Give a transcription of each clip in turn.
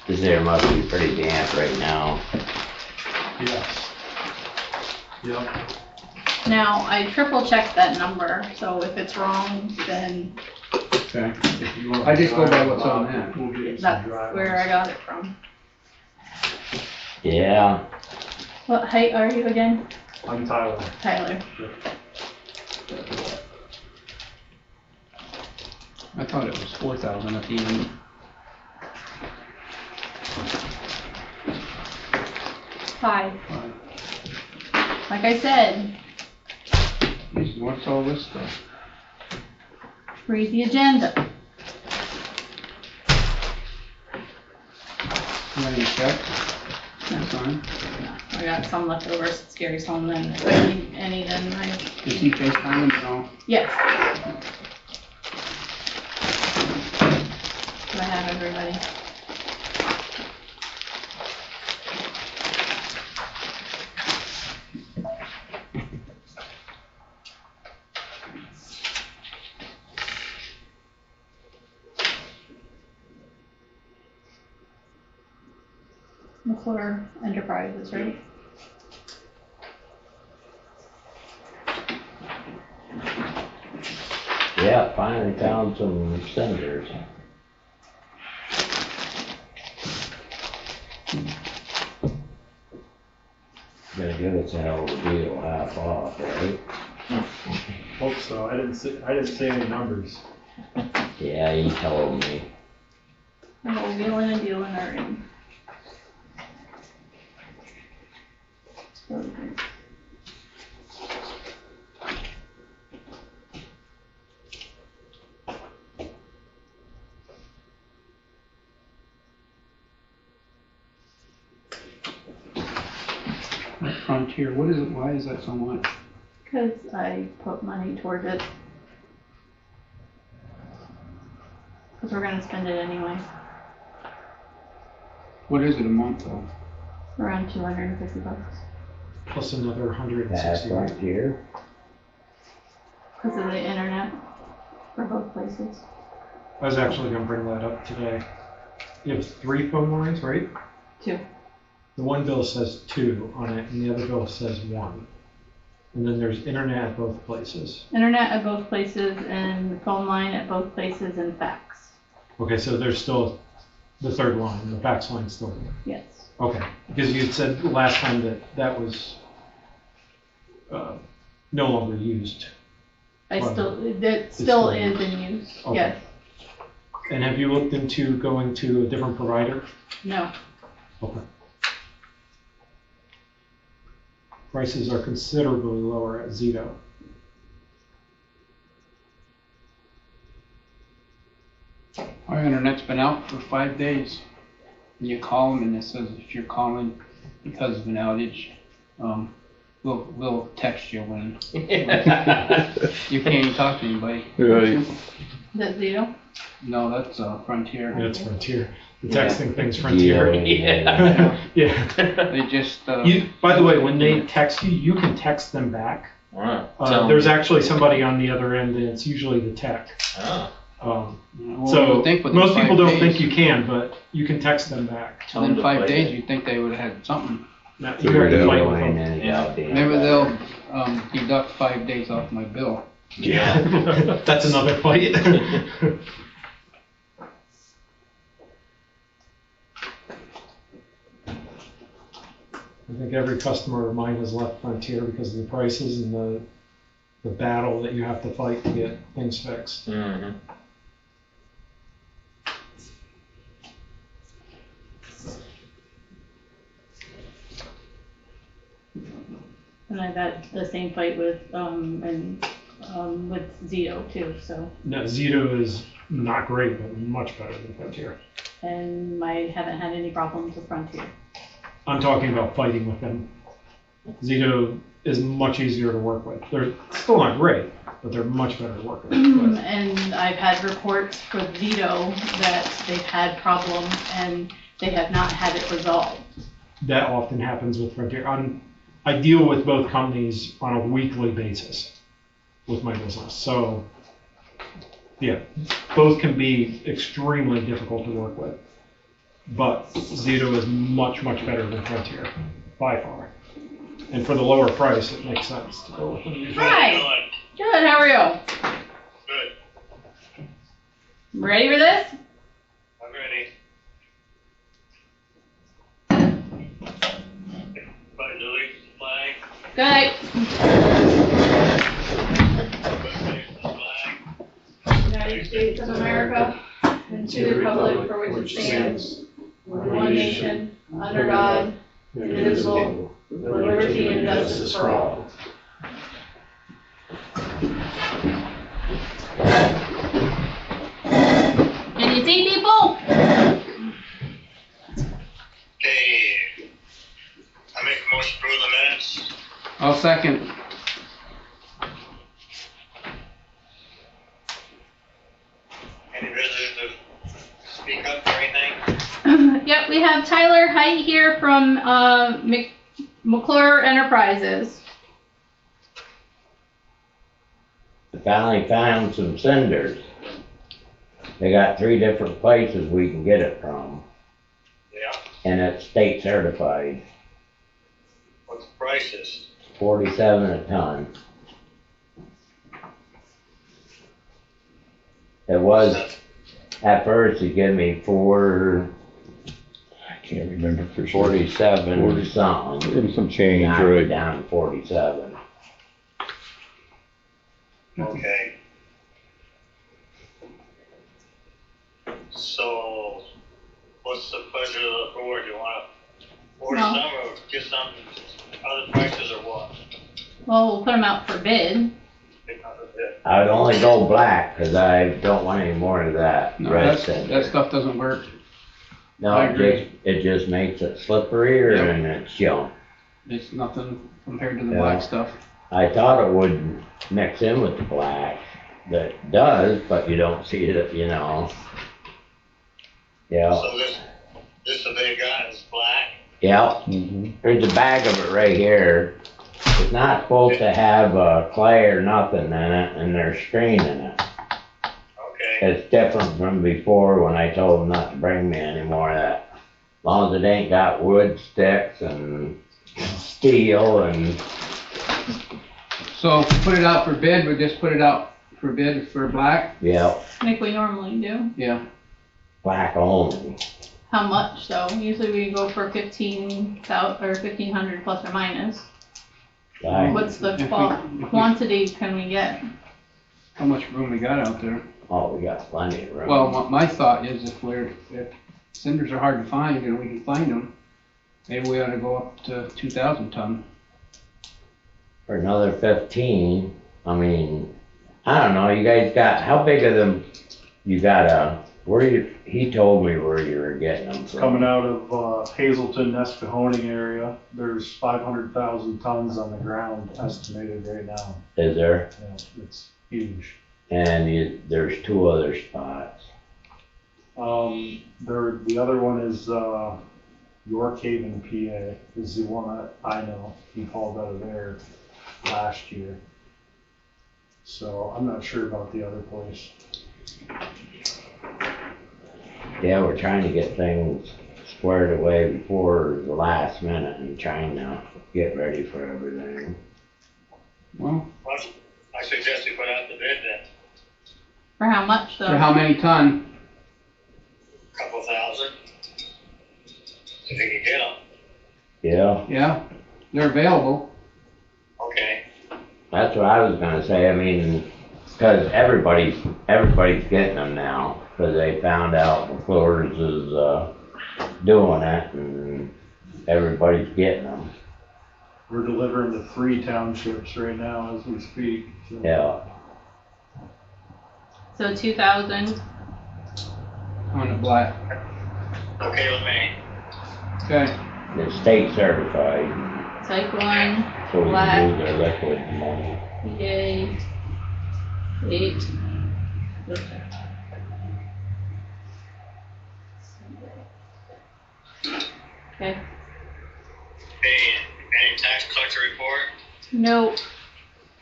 Cause there must be pretty damp right now. Yes. Yep. Now, I triple checked that number, so if it's wrong, then Okay. If you want I just go by dry what's one, on that. We'll get you some that's dry where I ones. got it from. Yeah, What height are you again, I'm Tyler. Tyler? I thought it was 4,000 at the end. Hi. Like I said, Jesus, what's all this stuff? read the agenda. You got any checks? That's fine. I got some leftovers at Scary's home, then if I need any, then I, Is he FaceTiming? No. yes. Do I have everybody? McClure Enterprises, right? yeah, finally found some senators. Gonna give us a hell of a deal, half off, right? Hope so. I didn't say any numbers. Yeah, he told me. Oh, wheeling and dealing are in. That Frontier, what is it? Why is that so much? Because I put money toward it. Because we're gonna spend it anyway. What is it a month though? Around $250. Plus another Half 160. right here. Because of the internet for both places. I was actually gonna bring that up today. You have 3 phone lines, right? 2. The one bill says 2 on it, and the other bill says 1. And then there's internet at both places. Internet at both places and phone line at both places and fax. Okay, so there's still the third line, the fax line's still there. Yes. Okay, because you said last time that that was no longer used. That still is in use, Okay. yes. And have you looked into going to a different provider? No. Okay. Prices are considerably lower at Zito. Our internet's been out for 5 days. And you call them and it says if you're calling because of an outage, we'll text you when you can't even talk to anybody. Right. Is that Zito? No, that's Frontier. That's Frontier. The Yeah. texting thing's Frontier. Yeah. Yeah. They just By the way, when they text you, you can text them back. Wow. There's actually somebody on the other end, and it's usually the tech. Oh. well, So you'd think within most 5 people don't days, think you can, but you can text them back. within 5 days you'd think they would have had something. Now, you Figured have to out fight a with way them. and Yeah. goddamn. Maybe they'll deduct 5 days off my bill. Yeah. That's another fight. I think every customer of mine has left Frontier because of the prices and the battle that you have to fight to get things fixed. Mm-hmm. And I've had the same fight with with Zito too, so. No, Zito is not great, but much better than Frontier. And I haven't had any problems with Frontier. I'm talking about fighting with them. Zito is much easier to work with. They're still not great, but they're much better to work with. And I've had reports with Zito that they've had problems and they have not had it resolved. That often happens with Frontier. I deal with both companies on a weekly basis with my business. So, yeah, both can be extremely difficult to work with. but Zito is much, much better than Frontier, by far. And for the lower price, it makes sense to go with them usually. Hi. Good, how are you? Good. Ready for this? I'm ready. Pledge allegiance to the flag. Good night. Pledge allegiance to the flag. United States of America, and to the republic for which it stands, one nation, under God, indivisible, with liberty and justice for all. Can you see people? Okay. I make a motion to approve the minutes. I'll second. Any visitors to speak up or anything? Yep, we have Tyler Height here from McClure Enterprises. I finally found some cinders. They got 3 different places we can get it from, Yeah. and it's state certified. What's the prices? 47 a ton. It was, at first he gave me I can't remember for sure. 47 40 something. There was some change, Knocked it right? down to 47. Okay. So, what's the pleasure of the board? You wanna order No. some or get some other prices or what? Well, we'll put them out for bid. Pick up a bit. I would only go black because I don't want any more of that No, red that cinder. stuff doesn't work. No, I agree. it just makes it slipperier Yep. and it's junk. It's nothing compared to the Yeah. black stuff. I thought it would mix in with the black. That does, but you don't see it, you know. Yeah, So this that they got is black. yeah. Mm-hmm. There's a bag of it right here. It's not supposed to have clay or nothing in it, and there's screen in it. Okay. It's different from before when I told them not to bring me any more of that. As long as it ain't got wood sticks and steel and, So if we put it out for bid, we just put it out for bid for black? yeah, Like we normally do. Yeah. black only. How much though? Usually we go for 15,000 or 1,500 plus or minus. Black. What's the If we- quantity can we get? How much room we got out there? Oh, we got plenty of room. Well, my thought is if cinders are hard to find and we can find them, maybe we ought to go up to 2,000 ton. For another 15, I mean, I don't know, you guys got, how big of them, you got he told me where you were getting them from. Coming out of Hazelton, Nescahoning area, there's 500,000 tons on the ground estimated right now. Is there? Yeah, it's huge. And there's 2 other spots. The other one is York Haven, PA, is the one that I know. He hauled out of there last year. So I'm not sure about the other place. Yeah, we're trying to get things squared away before the last minute and trying to get ready for everything. Well, Well, I suggest we put out the bid then. For how much though? for how many ton? Couple thousand. If you can get them. Yeah, Yeah, they're available. Okay. that's what I was gonna say, I mean, cause everybody's getting them now, cause they found out McClure's is, doing it and everybody's getting them. We're delivering to 3 townships right now as we speak. So. Yeah, So 2,000. On the black. Okay with me. Okay. it's state certified, Type 1. so we Black. can use their liquid money. Yay. 8. Okay. Hey, any tax collector report? No.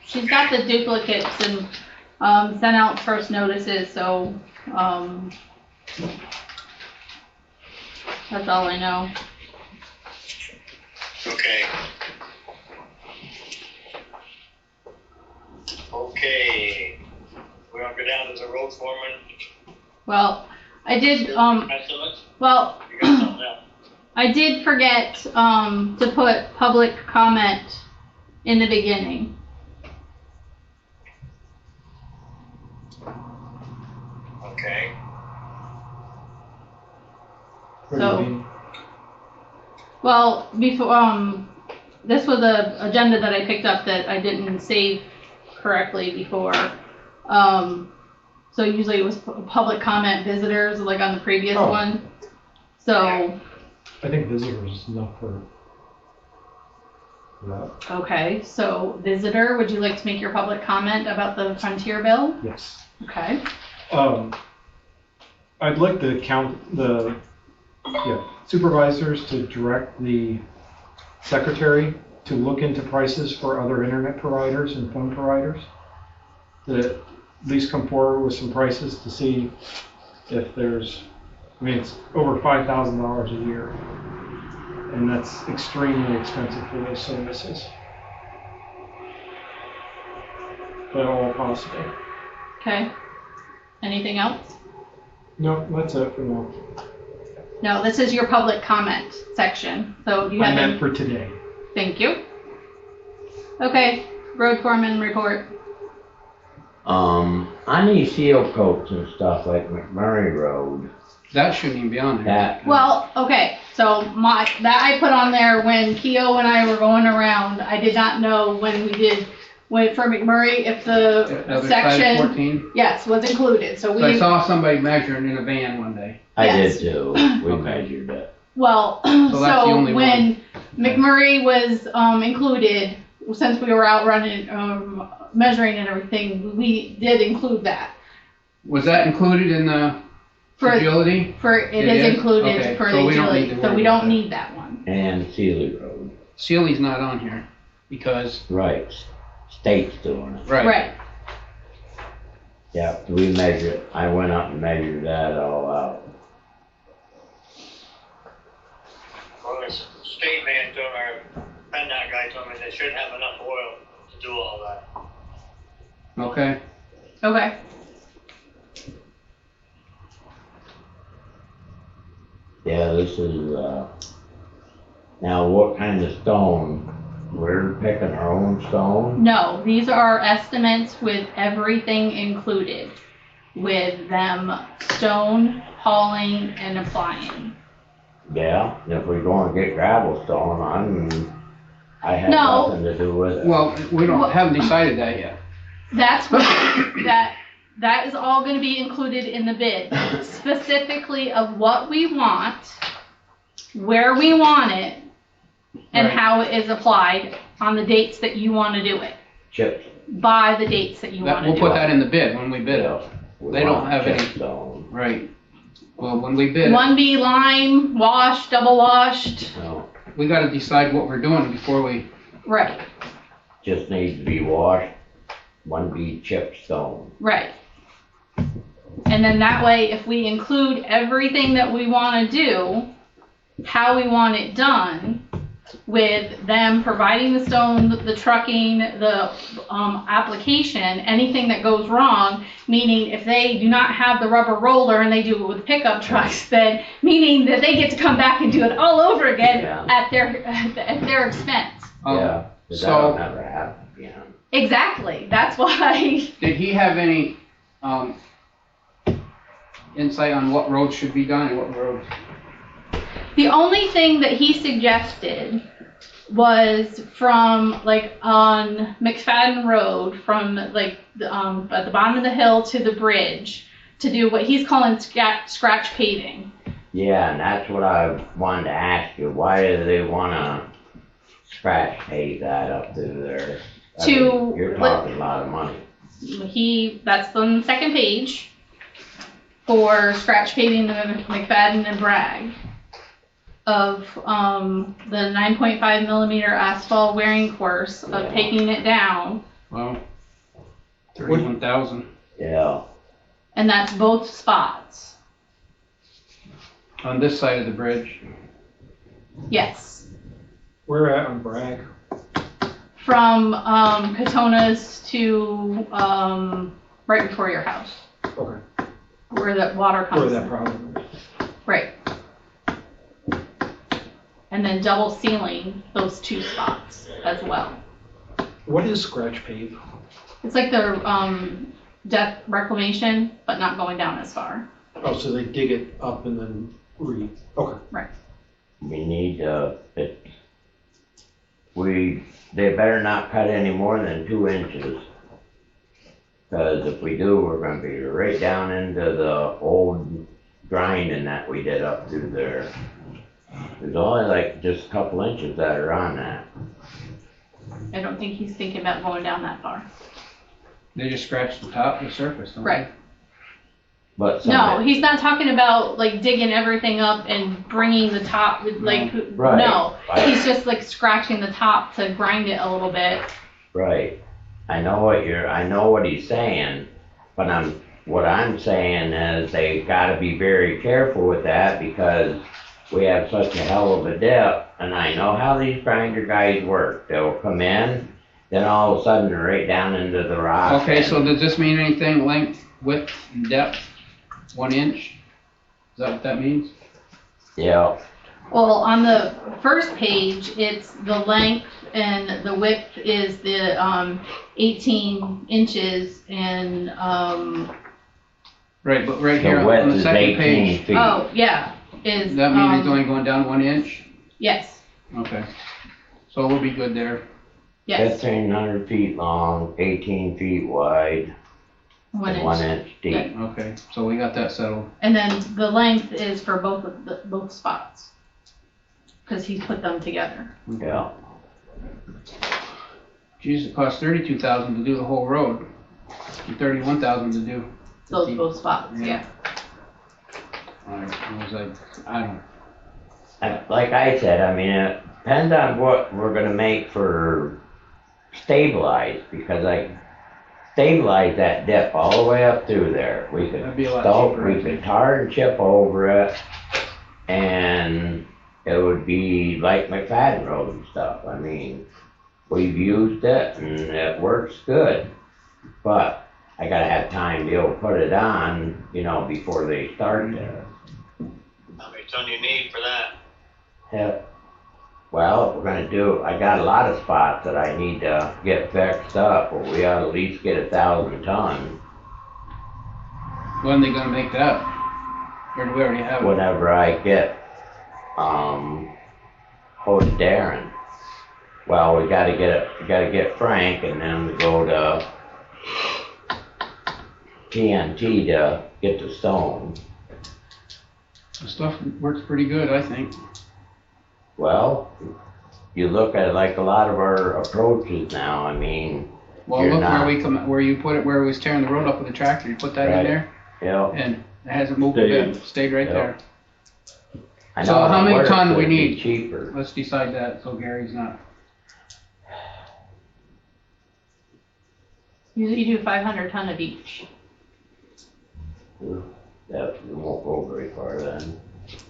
She's got the duplicates and sent out first notices, so That's all I know. Okay. Okay. We want to go down to the road foreman Well, I did, estimates? well, You got something else? I did forget, to put public comment in the beginning. Okay. What do So- you mean? Well, before, this was a agenda that I picked up that I didn't save correctly before. So usually it was public comment visitors, like on the previous Oh. one. So, I think visitors is enough for that. okay, so visitor, would you like to make your public comment about the Frontier bill? Yes. Okay. I'd like the supervisors to direct the secretary to look into prices for other internet providers and phone providers. To at least come forward with some prices to see if there's, I mean, it's over $5,000 a year. And that's extremely expensive for those services. But all possible. Okay. Anything else? No, that's it for now. No, this is your public comment section. So do you I have meant any? for today. Thank you. Okay, road foreman report. On these seal coats and stuff like McMurray Road, That shouldn't even be on there. that, Well, okay, so that I put on there when Keo and I were going around. I did not know when for McMurray, if the Other side of section, 14. yes, was included. So So I we, saw somebody measuring in a van one day. I Yes. did too, we Okay. measured it. well, that's the so only when McMurray was included, since we were out running, measuring and everything, we did include that. Was that included in the For, agility? it It is is? included Okay, for so the we don't agility, need to so worry we about don't that. need that one. And Sealy Road, Sealy's not on here because, right, state's doing it. right. Yeah, we measured, I went up and measured that all out. Well, this state man told me, PennDOT guy told me they should have enough oil to do all that. Okay. Okay. Yeah, this is, now what kind of stone? We're picking our own stone? No, these are estimates with everything included, with them stone, hauling, and applying. Yeah, if we're going to get gravel stone, I have No. nothing to do with it. Well, we haven't decided that yet. That's what, that is all gonna be included in the bid, specifically of what we want, where we want it, and Right. how it is applied on the dates that you wanna do it, Chips. by the dates that you wanna We'll do put it. that in the bid when we bid it. Yeah, we They don't want have chip any- stone. Right. Well, when we bid it, 1B lime, washed, double washed, No, we gotta decide what we're doing before we, right, just needs to be washed, 1B chip stone. right. And then that way, if we include everything that we wanna do, how we want it done, with them providing the stone, the trucking, the application, anything that goes wrong, meaning if they do not have the rubber roller and they do it with pickup trucks, then meaning that they get to come back and do it all over again Yeah. at their expense. Yeah, 'cause so- that'll never happen again. Exactly. That's why. did he have any, insight on what roads should be done and what roads? The only thing that he suggested was from like on McFadden Road, from like at the bottom of the hill to the bridge, to do what he's calling scratch paving. Yeah, and that's what I wanted to ask you, why do they wanna scratch pave that up through there? I mean, To- you're talking a lot of money. That's on the second page for scratch paving the McFadden and Bragg of the 9.5 millimeter asphalt wearing course Yeah. of taking it down, Well, 31,000. Yeah, and that's both spots. On this side of the bridge. Yes. Where at on Bragg? From Katona's to right before your house, Okay, where the water comes. where that problem is. Right. And then double sealing those 2 spots as well. What is scratch pave? It's like the depth reclamation, but not going down as far. Oh, so they dig it up and then okay. We need, they better not cut any more than 2 inches. Cause if we do, we're gonna be right down into the old grinding that we did up through there. There's only like just a couple inches that are on that. I don't think he's thinking about going down that far. They just scratch the top of the surface, don't Right. But No, he's not talking about like digging everything up and bringing the top, like, Right. no. He's just like scratching the top to grind it a little bit. Right. I know what he's saying, but what I'm saying is they gotta be very careful with that because we have such a hell of a dip, and I know how these grinder guys work. They'll come in, then all of a sudden they're right down into the rock. Okay, so does this mean anything, length, width, and depth? 1 inch? Is that what that means? Yeah, Well, on the first page, it's the length and the width is the 18 inches and Right, but right here the on width the is second 18 page, feet. oh yeah, is does that mean it's only going down 1 inch? yes, Okay. So we'll be good there. yes, 1,500 feet long, 18 feet wide, 1 and 1 inch. inch deep. Okay, so we got that settled. And then the length is for both of both spots, because he put them together. Yeah. Geez, it costs 32,000 to do the whole road, and 31,000 to do. Those 15. both spots, Yeah. yeah. I was like, I don't. Like I said, I mean, it depends on what we're gonna make for stabilize, because I stabilize that dip all the way up through there. We could That'd be a lot cheaper, I we think. could tar and chip over it, and it would be like McFadden Road and stuff. I mean, we've used it and it works good, but I gotta have time to be able to put it on, before they start there. How many ton you need for that? Yeah. Well, I got a lot of spots that I need to get fixed up, but we ought to at least get 1,000 tons. When are they gonna make that? Or do we already have it? Whenever I get, hold Darren. Well, we gotta get Frank, and then we go to TNT to get the stone. The stuff works pretty good, I think. Well, you look at like a lot of our approaches now, I mean, Well, You're look not- where you put it, where we was tearing the road up with the tractor, you put that in Right. there, and it hasn't moved a Stayed. bit, stayed right Yeah. there. I So know how the many work ton do we would be need? cheaper. Let's decide that, so Gary's not. You do 500 ton of each. That won't go very far then.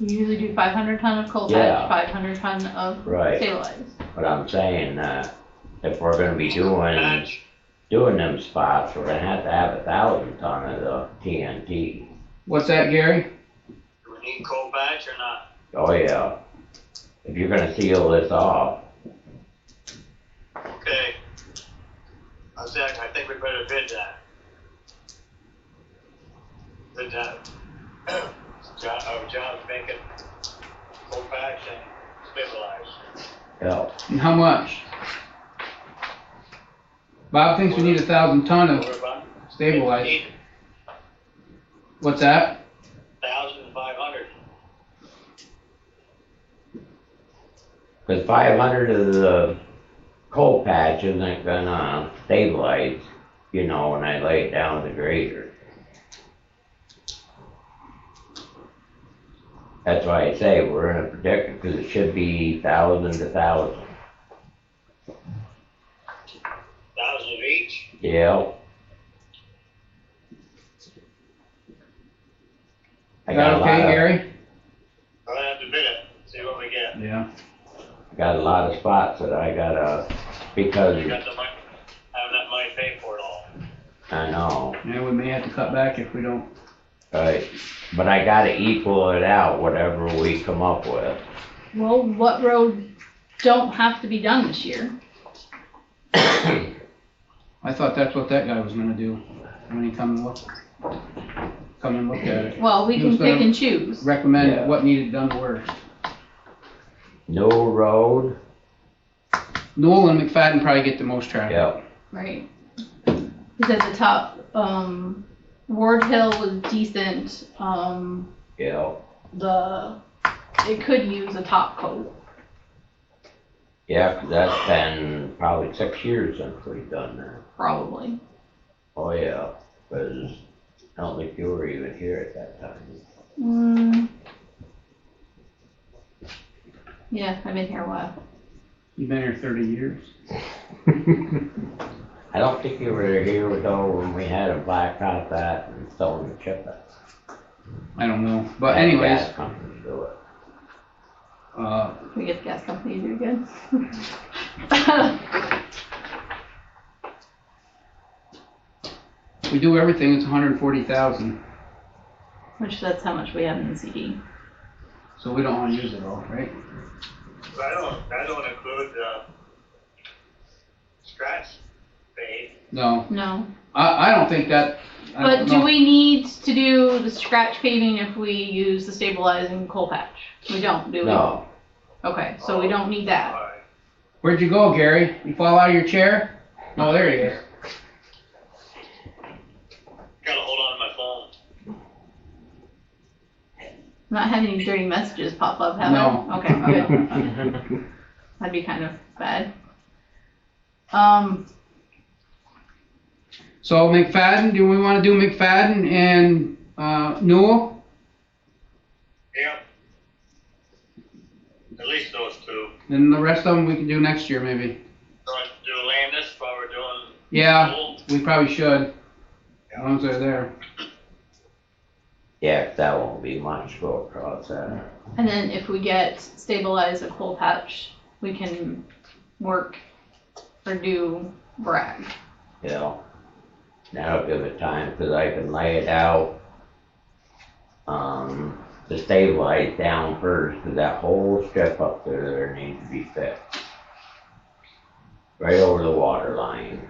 You usually do 500 ton of coal Yeah. patch, 500 ton of Right. stabilized. But I'm saying that if we're gonna be doing Patch, them spots, we're gonna have to have 1,000 ton of the TNT. What's that, Gary? do we need coal patch or not? Oh, yeah. If you're gonna seal this off, Okay. I think we better bid that. Bid that. John's making coal patch and stabilize. yeah. And how much? Bob thinks we need 1,000 ton of What about? stabilized. What's that? 1,500. Cause 500 of the coal patch isn't gonna stabilize, when I lay it down the grader. That's why I say we're in a predicament, cause it should be 1,000 to 1,000. 1,000 of each. Yeah. I Is got that a lot okay, of- Gary? Yeah. Got a lot of spots that I gotta, because You got the money, have that money paid for it all. I know, Yeah, we may have to cut back if we don't. right? But I gotta equal it out, whatever we come up with. Well, what roads don't have to be done this year? I thought that's what that guy was gonna do when he come and looked at it. Well, we He can was gonna pick and choose. Recommend Yeah. what needed done where. Newell Road, Newell and McFadden probably get the most traffic. yep, Right. Because at the top, Ward Hill was decent, yep, it could use a top coat. yeah, 'cause that's been probably 6 years since we've done that. Probably. Oh, yeah, 'cause I don't think you were even here at that time. Yeah, I've been here a while. You've been here 30 years. I don't think you were here though when we had a blacktop that and stone and chip it. I don't know. But Had anyways, gas company do it. We get the gas company to do good. we do everything, it's 140,000. Which that's how much we have in the CD. So we don't want to use it all, right? But I don't include, scratch pay. No. No. I don't think that. I But don't do know. we need to do the scratch paving if we use the stabilizing coal patch? We don't, do we? No, Okay, so we don't need that. Alright. Where'd you go, Gary? You fall out of your chair? Oh, there he is. Gotta hold on to my phone. I'm not having any dirty messages pop up, have No. I? Okay, good. That'd be kind of bad. So McFadden, do we want to do McFadden and Newell? Yep. At least those two. And the rest of them we can do next year, maybe. Going to do Landis while we're doing. Yeah, Newell. we probably should. As long as they're there. yeah, 'cause that won't be much go across that. And then if we get stabilize a coal patch, we can work or do Bragg. You know, that'll give it time, 'cause I can lay it out, to stabilize down first, 'cause that whole strip up there needs to be fixed. Right over the water line,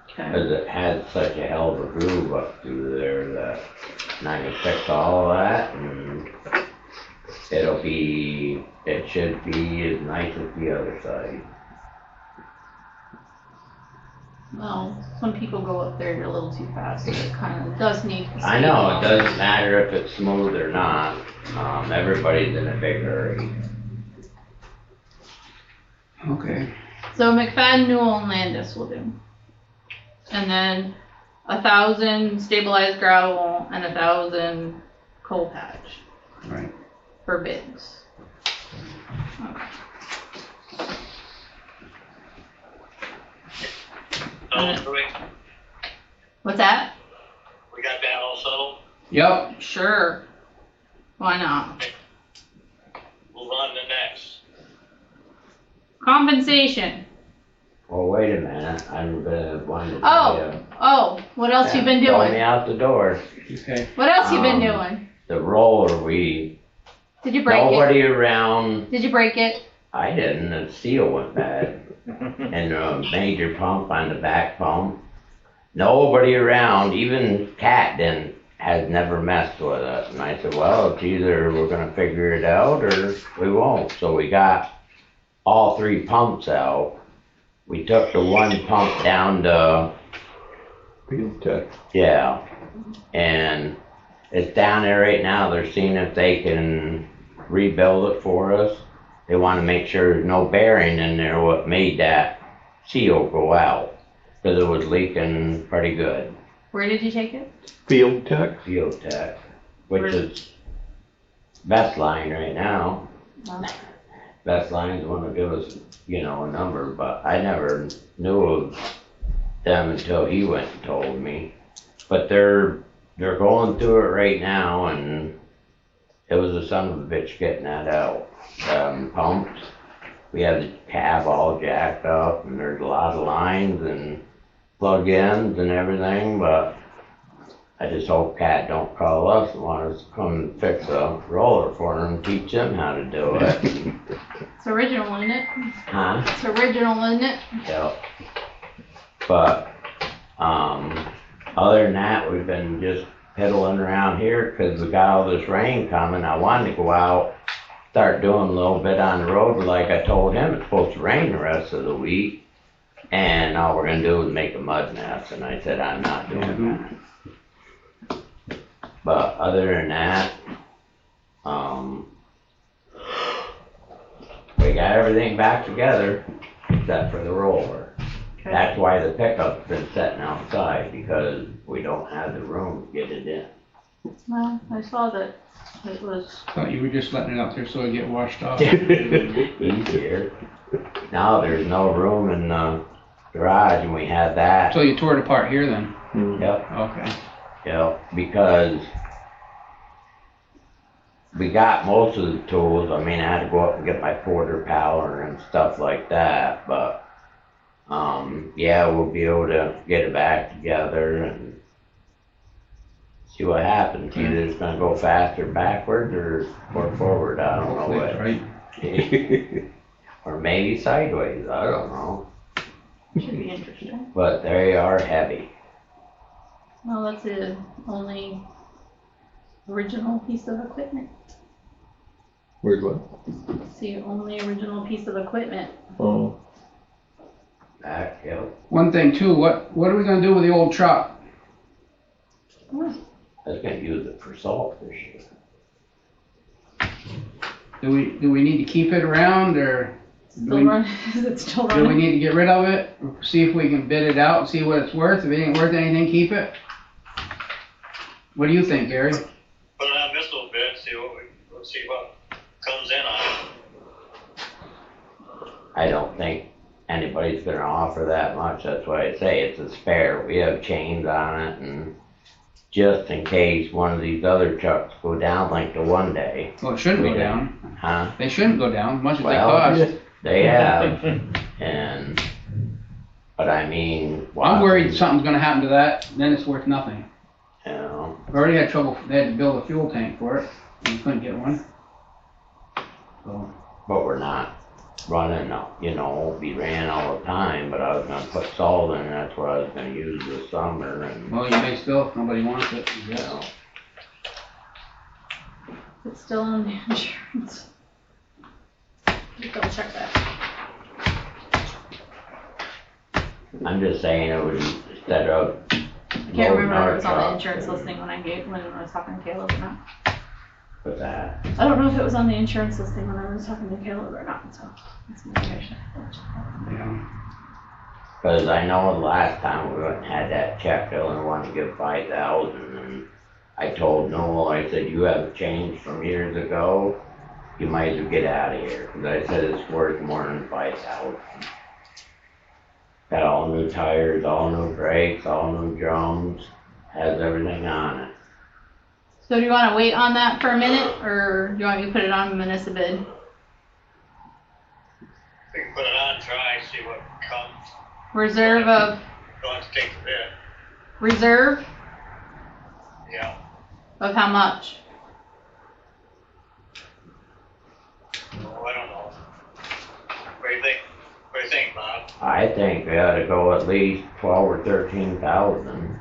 Okay. 'cause it had such a hell of a groove up through there that, and I can fix all of that, and it should be as nice as the other side. Well, some people go up there a little too fast, so it kind of does need to I know, it stabilize. doesn't matter if it's smooth or not, everybody's in a big hurry. Okay. So McFadden, Newell, and Landis will do. And then 1,000 stabilized gravel and 1,000 coal patch Right. for bids. Okay. So, What's that? we got that all settled. Yep. Sure. Why not? Move on to next. Compensation. Well, wait a minute, I'm wanting to tell you. Oh, what else you been Throw me doing? out the door. Okay. What else you been Um, doing? The roller, Did you break it? nobody around, Did you break it? I didn't, the seal went bad. And the major pump on the back pump. Nobody around, even Cat has never messed with it. And I said, well, it's either we're gonna figure it out or we won't. So we got all 3 pumps out. We took the one pump down to, Field tech. yeah, and it's down there right now. They're seeing if they can rebuild it for us. They want to make sure there's no bearing in there what made that seal go out, because it was leaking pretty good. Where did you take it? Field tech. Field Tech, which is Best Line right now. No. Best Line's want to give us, a number, but I never knew of them until he went and told me. But they're going through it right now, and it was a son of a bitch getting that out. Pumped. We had the cab all jacked up and there's a lot of lines and plug-ins and everything, but I just hope Cat don't call us and want us to come and fix a roller for him, teach him how to do it. It's original, isn't it? Huh? It's original, isn't it? Yep. But, other than that, we've been just piddling around here because we got all this rain coming. I wanted to go out, start doing a little bit on the road, but like I told him, it's supposed to rain the rest of the week. And all we're gonna do is make a mud mess, and I said, I'm not doing that. But other than that, we got everything back together except for the roller. Okay. That's why the pickup's been sitting outside, because we don't have the room to get it in. Well, I saw that it was, Thought you were just letting it out there so it'd get washed off. Easier. Now there's no room in the garage, and we had that. So you tore it apart here then? Yep. Okay. Yeah, because we got most of the tools. I mean, I had to go up and get my porter power and stuff like that, but, yeah, we'll be able to get it back together and see what happens. Either it's gonna go faster backwards or forward, I don't know Hopefully what. it's right. Or maybe sideways, I don't know. should be interesting. But they are heavy. Well, that's the only original piece of equipment. Where's what? It's the only original piece of equipment. Oh, Back, yeah. One thing too, what are we gonna do with the old truck? I was gonna use it for salt this year. Do we need to keep it around, or Still running? Is it still do we running? need to get rid of it? See if we can bid it out and see what it's worth. If it ain't worth anything, keep it. What do you think, Gary? Put it on this little bit, let's see what comes in on it. I don't think anybody's gonna offer that much. That's why I say it's a spare. We have chains on it, and just in case one of these other trucks go down like the one day. Well, it shouldn't We go didn't. down. Huh? They shouldn't go down, much as Well, they cost. They have, and, but I mean. I'm worried something's gonna happen to that, then it's worth nothing. You know, We already had trouble, they had to build a fuel tank for it, and we couldn't get one. So, but we're not running, you know, we ran all the time, but I was gonna put salt in, that's what I was gonna use this summer, and, well, you may still, if nobody wants it, I you guess. know. It's still on the insurance. Just double check that. I'm just saying it would, instead of. I can't remember if it was on the insurance listing when I was talking to Caleb or not. With that. I don't know if it was on the insurance listing when I was talking to Caleb or not, so that's maybe I should double check that. Yeah. Cause I know the last time we went and had that check, they only wanted to give 5,000, and I told Noel, I said, you have change from years ago, you might as well get out of here, cause I said it's worth more than 5,000. Got all new tires, all new brakes, all new drums, has everything on it. So do you wanna wait on that for a minute, or do you want me to put it on municipal bid? We can put it on, try, see what comes. Reserve of, Don't have to take the bid. reserve Yeah. of how much? Oh, I don't know. What do you think? What do you think, Bob? I think we ought to go at least 12 or 13,000,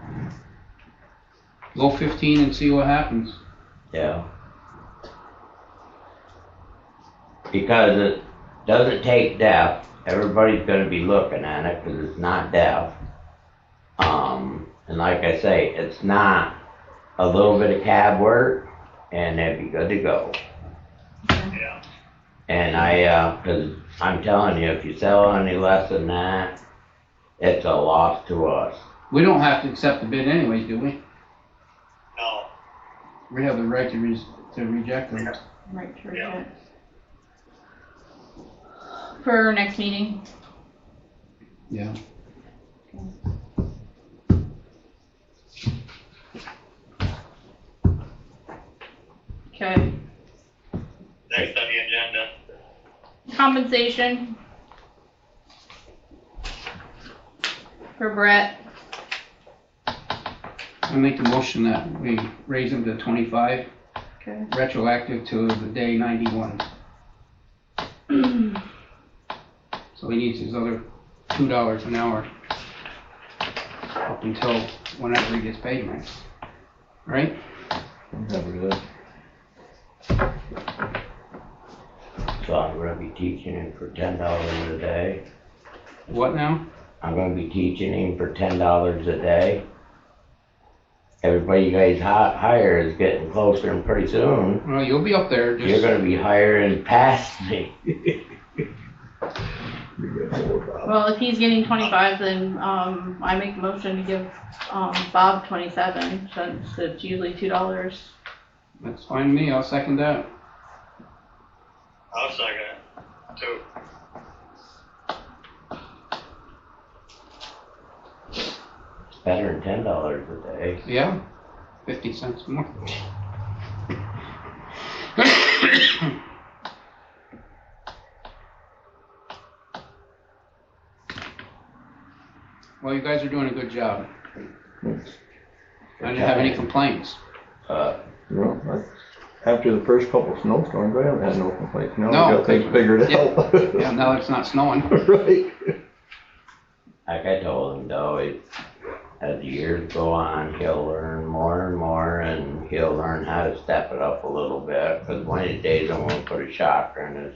Go 15 and see what happens. yeah. Because it doesn't take depth, everybody's gonna be looking at it, cause it's not depth. And like I say, it's not a little bit of cab work, and it'd be good to go. Yeah. And cause I'm telling you, if you sell any less than that, it's a loss to us. We don't have to accept the bid anyways, do we? No. We have the right to reject them. Right, to Yeah. reject. For our next meeting. Yeah. Okay, Next on the agenda. Compensation for Brett. I make the motion that we raise him to 25, Okay. retroactive to the day 91. So he needs his other $2 an hour up until whenever he gets paid next. Right? Never did. So I'm gonna be teaching him for $10 a day. What now? I'm gonna be teaching him for $10 a day. Everybody you guys hire is getting closer, and pretty soon, Well, you'll be up there. you're gonna be hiring past me. You get more, Bob. Well, if he's getting 25, then I make a motion to give Bob 27, since it's usually $2. That's fine with me. I'll second that. I'll second it, too. Better than $10 a day. Yeah, 50 cents more. Well, you guys are doing a good job. I didn't have any complaints. Well, after the first couple snowstorms, I haven't had no complaints. Now No, we got things figured yeah. out. Yeah, now it's not snowing. Right. Like I told him though, as the years go on, he'll learn more and more, and he'll learn how to step it up a little bit. Because one of these days I'm gonna put a shocker in his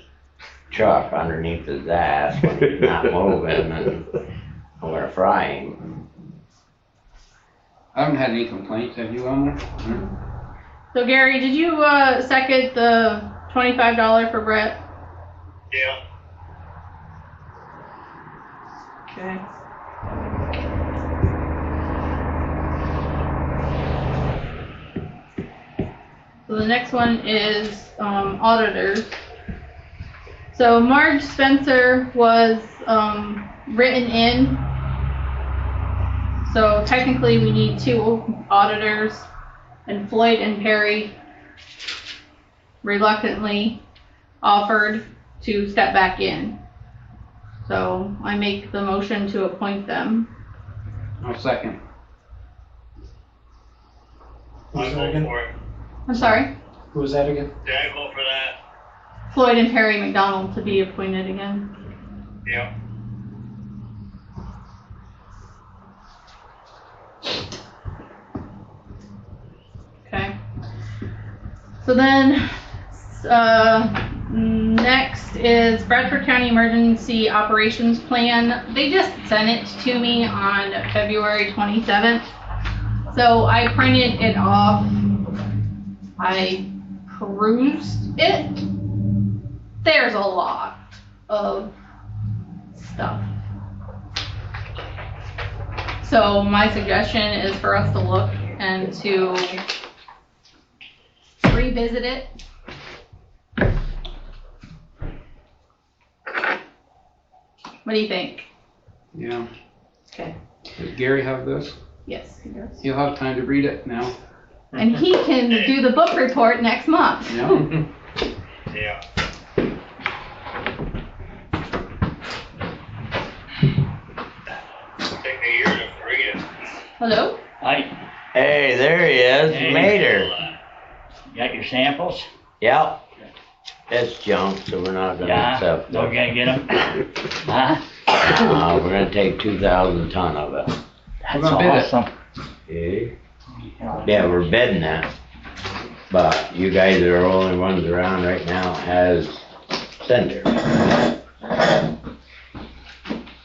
truck underneath his ass when he's not moving, and I'm gonna fry him. I haven't had any complaints. Have you, Elmer? So Gary, did you second the $25 for Brett? Yeah. Okay. So the next one is auditors. So Marge Spencer was written in. So technically we need 2 auditors, and Floyd and Perry reluctantly offered to step back in. So I make the motion to appoint them. I'll second. Who was I'll that vote again? for it. I'm sorry, Who was that again? Yeah, I vote for that. Floyd and Perry McDonald to be appointed again. Yeah. Okay. So then, next is Bradford County Emergency Operations Plan. They just sent it to me on February 27th. So I printed it off. I perused it. There's a lot of stuff. So my suggestion is for us to look and to revisit it. What do you think? Yeah. Okay. Does Gary have this? Yes, he does. He'll have time to read it now. And he can do the book report next month. Yeah. Yeah. Take me a year to read it. Hello? Hi, Hey, there he is, Hey. Mater. got your samples? Yep. It's junk, so we're not gonna Yeah, accept we're it. gonna get them. Huh? We're gonna take 2,000 ton of it. That's gonna bid it. awesome. Okay. Yeah, we're bidding that. But you guys are the only ones around right now has cinder.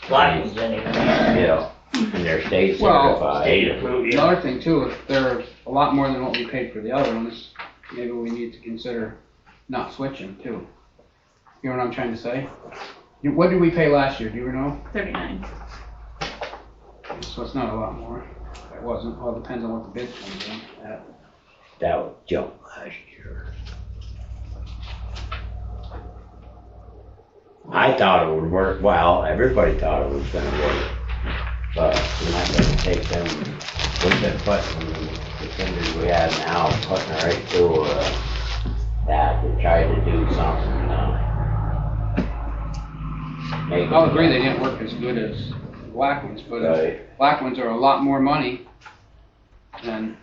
Lions anyway. Yeah, and they're state Well, certified. State approved, yeah. Another thing too, if they're a lot more than what we paid for the other ones, maybe we need to consider not switching too. You know what I'm trying to say? What did we pay last year? Do you know? 39. So it's not a lot more. It wasn't. Well, it depends on what the bid comes in at. That was junk last year. I thought it would work well, everybody thought it was gonna work. But we're not gonna take them, we've been putting the cinders we have now, putting it right through that to try to do something they can. I'll agree they didn't work as good as the black ones, but Right. black ones are a lot more money. Then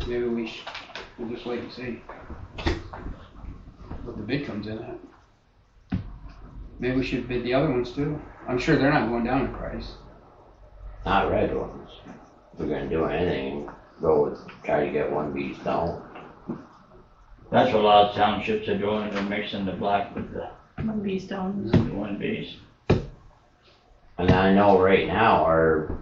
maybe we'll just wait and see what the bid comes in at. Maybe we should bid the other ones too. I'm sure they're not going down in price. Not red ones. If we're gonna do anything, go with, try to get 1B stone. That's what a lot of townships are doing, they're mixing the black with the 1B stones. 1Bs. And I know right now our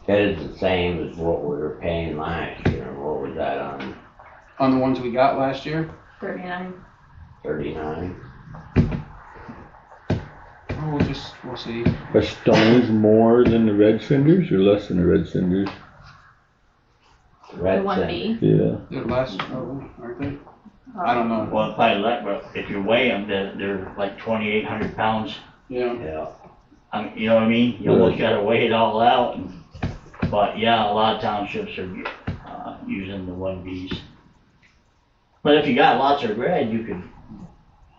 bid is the same as what we were paying last year. What was that on? On the ones we got last year? 39. 39? Oh, we'll see. Are stones more than the red cinders or less than the red cinders? The Red 1B. Yeah. They're less, probably, aren't they? I don't know. Well, probably less, but if you weigh them, they're like 2,800 pounds. Yeah. Yeah. I mean, you know what I mean? You almost gotta weigh it all out. But yeah, a lot of townships are using the 1Bs. But if you got lots of red, you could,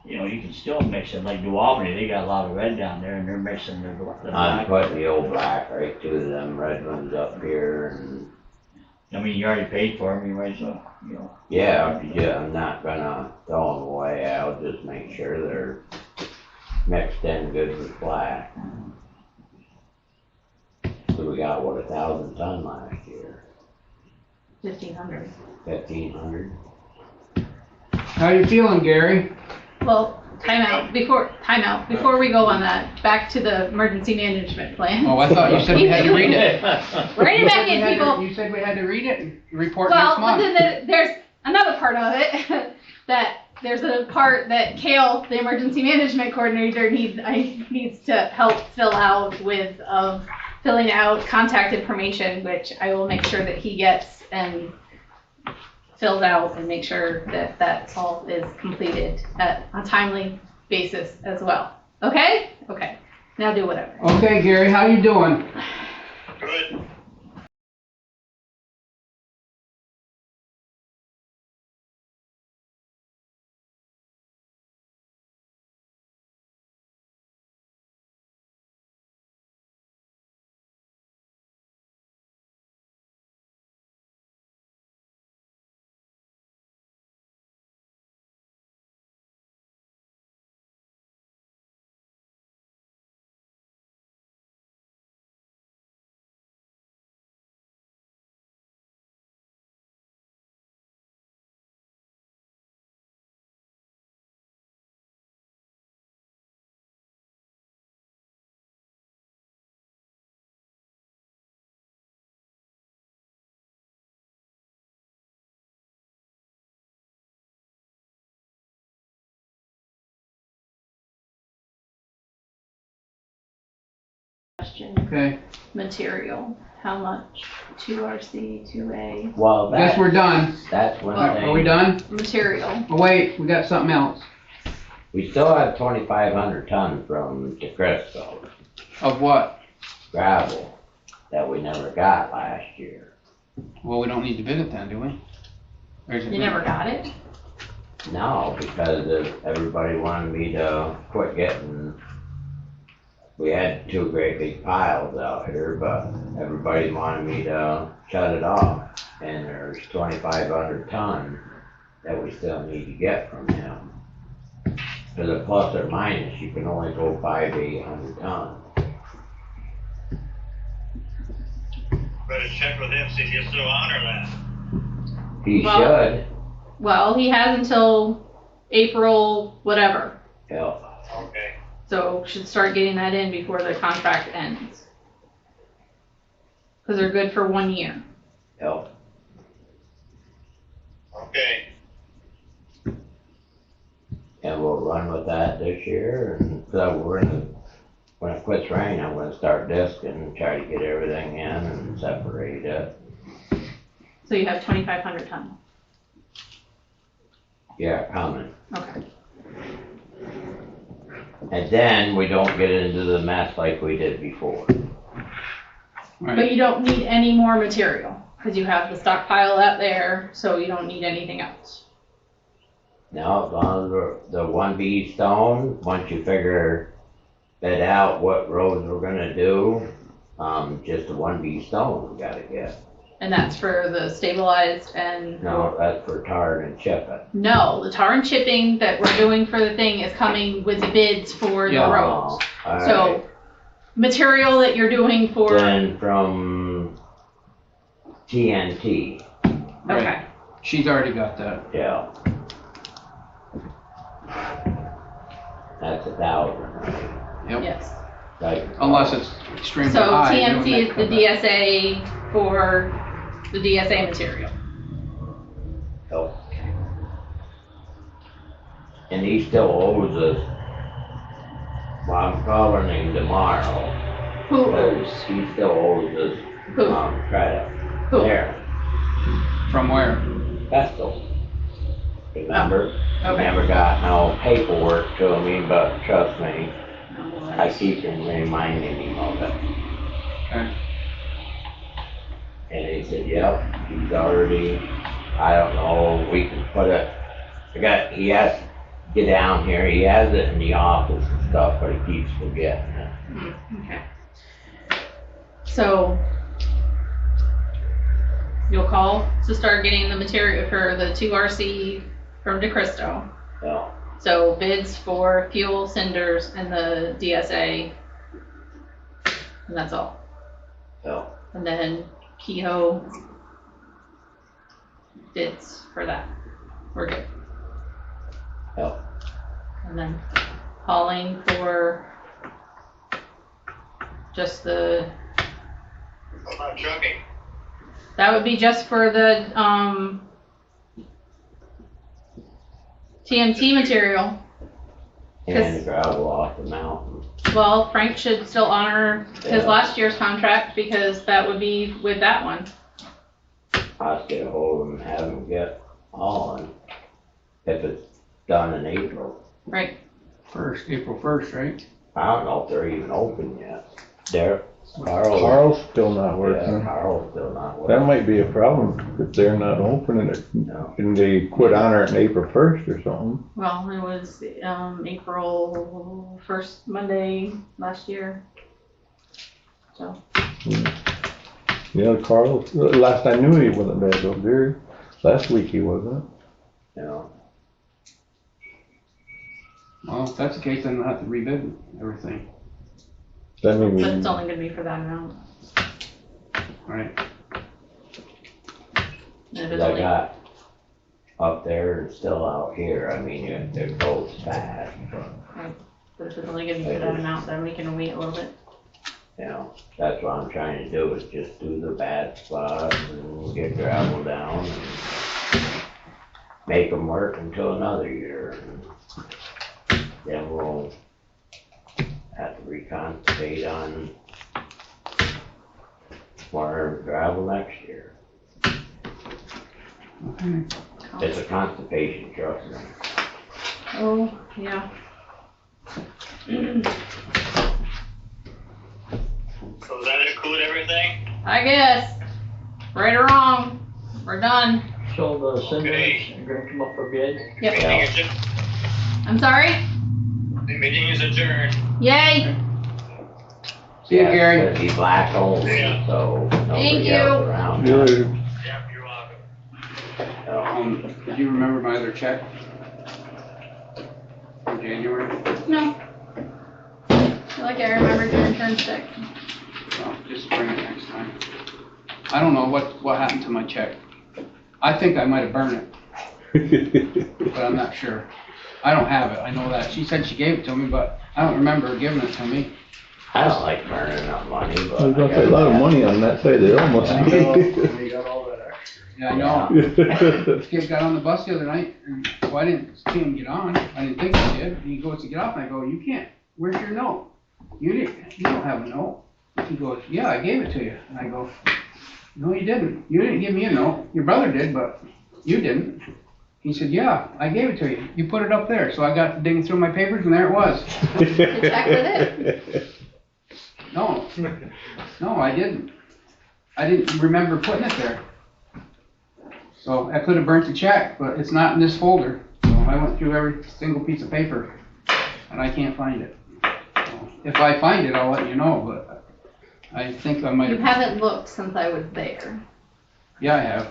you can still mix it. Like New Albany, they got a lot of red down there, and they're mixing the I'm black. putting the old black right to them red ones up here and. I mean, you already paid for them, you might as well, Yeah, I'm not gonna throw them away. I'll just make sure they're mixed in good with black. So we got, 1,000 ton last year? 1,500. 1,500? How you feeling, Gary? Well, time out. Before we go on that, back to the emergency management plan. Oh, I thought you said we had to read it. Rein it back in, people. You said we had to read it and report Well, next month. then there's another part of it that there's a part that Kale, the emergency management coordinator, needs to help fill out with filling out contact information, which I will make sure that he gets and filled out and make sure that that all is completed at a timely basis as well. Okay? Okay. Now do whatever. Okay, Gary, how you doing? Good. Question. Okay, Material. How much? 2RC, 2A. Well, guess we're done. that's one thing. Are we done? Material. Oh, wait, we got something else. We still have 2,500 ton from DeCrisco Of what? gravel that we never got last year. Well, we don't need to bid it then, do we? Or is it You never got it? No, because everybody wanted me to quit getting. We had 2 great big piles out here, but everybody wanted me to shut it off. And there's 2,500 ton that we still need to get from him. For the plus or minus, you can only go 800 ton. Better check with him, see if he'll still honor that. He Well- should. Well, he has until April whatever. Help. Okay. So should start getting that in before the contract ends. Because they're good for 1 year. Help. Okay. And we'll run with that this year. And so when it quits raining, I'm gonna start disking and try to get everything in and separate it. So you have 2,500 ton. Yeah, coming. Okay. And then we don't get into the mess like we did before. But Right. you don't need any more material because you have the stockpile out there, so you don't need anything else. Now, as long as the 1B stone, once you figure bid out what roads we're gonna do. Just the 1B stone we gotta get. And that's for the stabilized and. No, that's for tar and chipping. No, the tar and chipping that we're doing for the thing is coming with the bids for the Yeah. roads. Alright. So, material that you're doing for, Then from TNT, okay, She's already got that. yeah. That's 1,000, right? Yep. yes. Like, Unless it's extremely So high. then TNT they is the come back. DSA for the DSA material. Oh. And he still owes us, well, I'm calling him tomorrow, Who because owes? he still owes us, Who? credit. Who? There, From where? Vestal. Remember? Oh, okay. Never got no paperwork to me, but trust me, No, I that's- keep reminding him of it. Okay. And he said, yep, he's already, I don't know, we can put it, he has to get down here, he has it in the office and stuff, but he keeps forgetting it. Okay. So, you'll call to start getting the material for the 2RC from DeCristo. Yeah, So bids for fuel, cinders, and the DSA. And that's all. yeah, And then Kehoe bids for that. We're good. yeah. And then hauling for just the, What about trucking? that would be just for the, TMT material. And gravel off the mountain. Well, Frank should still honor his Yeah. last year's contract because that would be with that one. I'll get a hold of him and have him get hauling, if it's done in April. Right. April 1st, right? I don't know if they're even open yet. Carl's Carl's still not yeah, working. Carl's still not That working. might be a problem if they're not opening it. No. And they quit on it on April 1st or something. Well, it was April 1st Monday last year. So, Yeah, Carl, last I knew he wasn't bad up there. Last week he wasn't. You know, Well, if that's the case, then they'll have to rebid everything. That but means it's only gonna be for that amount. Right. And if it's 'cause I only, got up there and still out here, I mean, it goes fast, but if it's only gonna be for that amount, then we can wait a little bit. you know. That's what I'm trying to do, is just do the bad spots and get gravel down and make them work until another year. Then we'll have to reconcentrate on more gravel next year. Okay. It's a constipation, trust me. Oh, yeah. So does that include everything? I guess. Right or wrong, we're done. So the cinders Okay. are gonna come up for bid? Yep. Meeting is, I'm sorry? the meeting is adjourned. Yay! See you, Yeah, Gary. it's gonna be black only, Yeah. so Thank nobody you. else around. you're, Yep, you're welcome. Did you remember my other check? From January? No. I feel like I remembered your return check. Well, just bring it next time. I don't know what happened to my check. I think I might have burned it, but I'm not sure. I don't have it, I know that. She said she gave it to me, but I don't remember her giving it to me. I don't like burning up money, but. I was gonna I say, a guess lot of I- money on that side, they almost. I You got all that extra. Yeah, I know. This kid got on the bus the other night, and, well, I didn't see him get on, I didn't think he did. He goes to get off, and I go, you can't, where's your note? You don't have a note. He goes, yeah, I gave it to you. And I go, no, you didn't. You didn't give me a note. Your brother did, but you didn't. He said, yeah, I gave it to you. You put it up there. So I got to digging through my papers, and there it was. check with No, I didn't. I didn't remember putting it there. So I could have burnt the check, but it's not in this folder. So I went through every single piece of paper, and I can't find it. So If I find it, I'll let you know, but I think I might You have, haven't looked since I was there. yeah, I have.